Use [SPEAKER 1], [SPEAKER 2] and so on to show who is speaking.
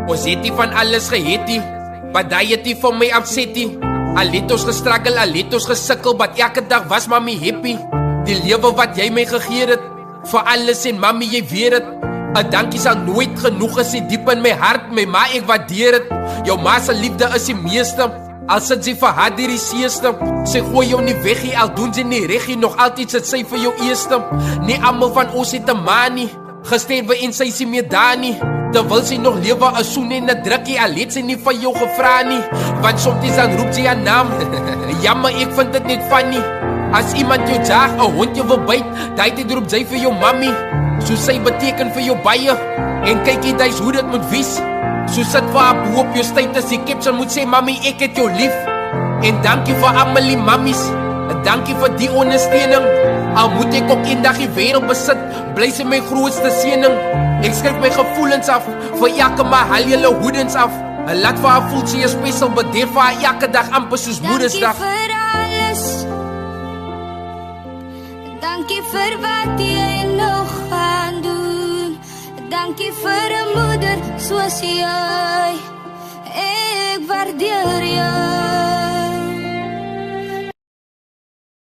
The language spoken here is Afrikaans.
[SPEAKER 1] Ons het nie van alles gehet nie, Baie het nie vir my upset nie. Al het ons gestruggle, al het ons gesukkel, maar elke dag was mami happy. Die lewe wat jy my gegee het, vir alles en mami jy weet het. 'n dankie sal nooit genoeg is, diep in my hart, my ma ek waardeer het. Jou ma se liefde is die meeste, al sit sy vir haar die seeste. Sy gooi jou nie weg nie, al doen sy nie reg nie, nog altyd sit sy vir jou eerste. Nie almal van ons het 'n ma nie, gesterwe en sy is meer daar nie. Terwyl sy nog lewe, 'n soen en 'n drukkie, al het sy nie van jou gevra nie. Want soms dan roep sy haar naam, jammer ek vind dit net funny. As iemand jou jag, 'n hond jou wil byt, daai tyd roep sy vir jou mami. So sy beteken vir jou baie, en kyk jy dis hoe dit moet wees. So sit vir haar bo op jou status, die caption moet sê mami ek het jou lief. En dankie vir almal die mammies, dankie vir die ondersteuning. Al moet ek ook eendag die wêreld besit, bly sy my grootste seëning. Ek skryf my gevoelens af, vir elke maar haal julle hoedens af. Laat vir haar voel sy is special, bedeer vir haar elke dag amper soos Moedersdag.
[SPEAKER 2] Dankie vir alles, dankie vir wat jy nog gaan doen. Dankie vir 'n moeder soos jy.